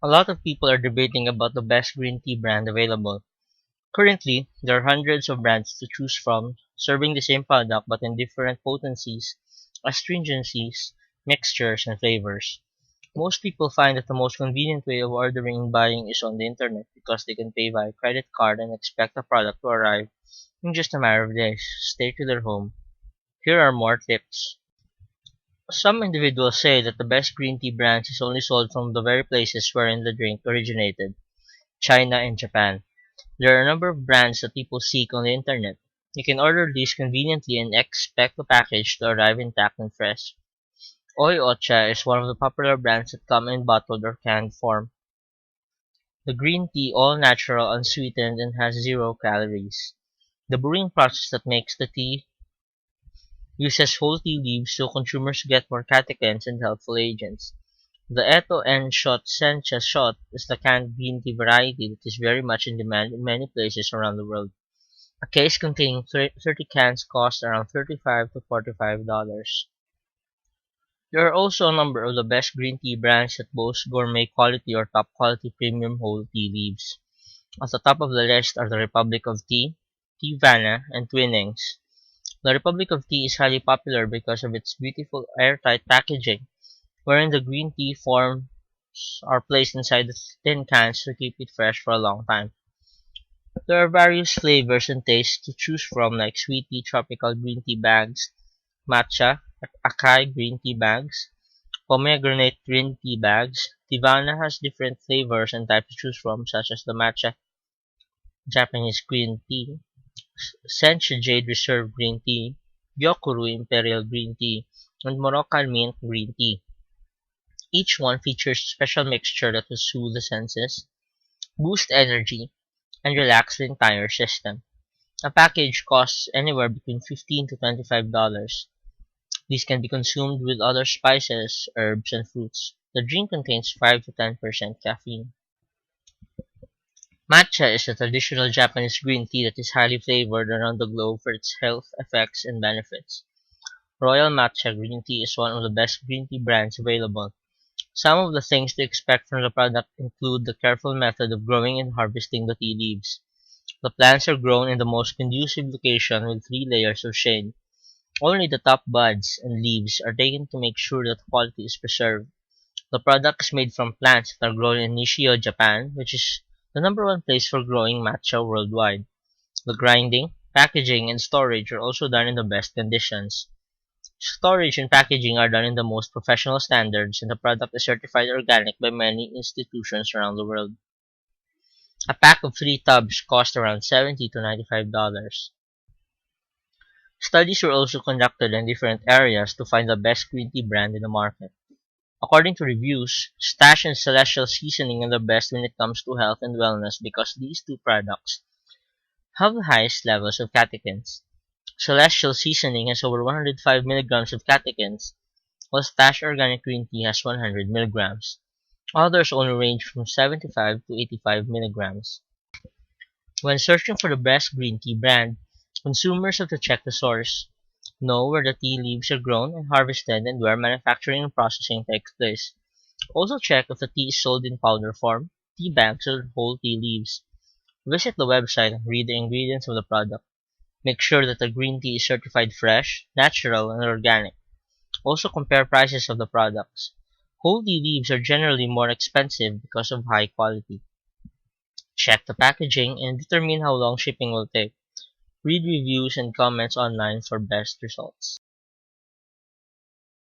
A lot of people are debating about the best green tea brand available. Currently, there are hundreds of brands to choose from, serving the same product but in different potencies, astringencies, mixtures, and flavors. Most people find that the most convenient way of ordering and buying is on the internet because they can pay via credit card and expect the product to arrive in just a matter of days, straight to their home. Here are more tips. Some individuals say that the best green tea brands is only sold from the very places wherein the drink originated, China and Japan. There are a number of brands that people seek on the internet. You can order these conveniently and expect the package to arrive intact and fresh. Oi Ocha is one of the popular brands that come in bottled or canned form. The green tea all natural, unsweetened, and has 0 calories. The brewing process that makes the tea uses whole tea leaves so consumers get more catechins and helpful agents. The Eto N Shot Sencha Shot is the canned green tea variety that is very much in demand in many places around the world. A case containing 30 cans costs around $35 to $45. There are also a number of the best green tea brands that boast gourmet quality or top quality premium whole tea leaves. At the top of the list are the Republic of Tea, Teavana, and Twinings. The Republic of Tea is highly popular because of its beautiful airtight packaging, wherein the green tea forms are placed inside the tin cans to keep it fresh for a long time. There are various flavors and tastes to choose from like sweet tea tropical green tea bags, matcha, acai green tea bags, pomegranate green tea bags. Tivana has different flavors and types to choose from such as the matcha Japanese green tea, Sencha Jade Reserve green tea, Gyokuru Imperial green tea, and Moroccan mint green tea. Each one features a special mixture that will soothe the senses, boost energy, and relax the entire system. A package costs anywhere between $15 to $25. These can be consumed with other spices, herbs, and fruits. The drink contains 5 to 10% caffeine. Matcha is a traditional Japanese green tea that is highly flavored around the globe for its health effects and benefits. Royal Matcha Green Tea is one of the best green tea brands available. Some of the things to expect from the product include the careful method of growing and harvesting the tea leaves. The plants are grown in the most conducive location with 3 layers of shade. Only the top buds and leaves are taken to make sure that quality is preserved. The product is made from plants that are grown in Nishio, Japan, which is the number one place for growing matcha worldwide. The grinding, packaging, and storage are also done in the best conditions. Storage and packaging are done in the most professional standards, and the product is certified organic by many institutions around the world. A pack of 3 tubs cost around $70 to $95. Studies were also conducted in different areas to find the best green tea brand in the market. According to reviews, Stash and Celestial Seasoning are the best when it comes to health and wellness because these two products have the highest levels of catechins. Celestial Seasoning has over 105 milligrams of catechins, while Stash Organic Green Tea has 100 milligrams. Others only range from 75 to 85 milligrams. When searching for the best green tea brand, consumers have to check the source, know where the tea leaves are grown and harvested and where manufacturing and processing takes place. Also check if the tea is sold in powder form, tea bags, or whole tea leaves. Visit the website and read the ingredients of the product. Make sure that the green tea is certified fresh, natural, and organic. Also compare prices of the products. Whole tea leaves are generally more expensive because of high quality. Check the packaging and determine how long shipping will take. Read reviews and comments online for best results.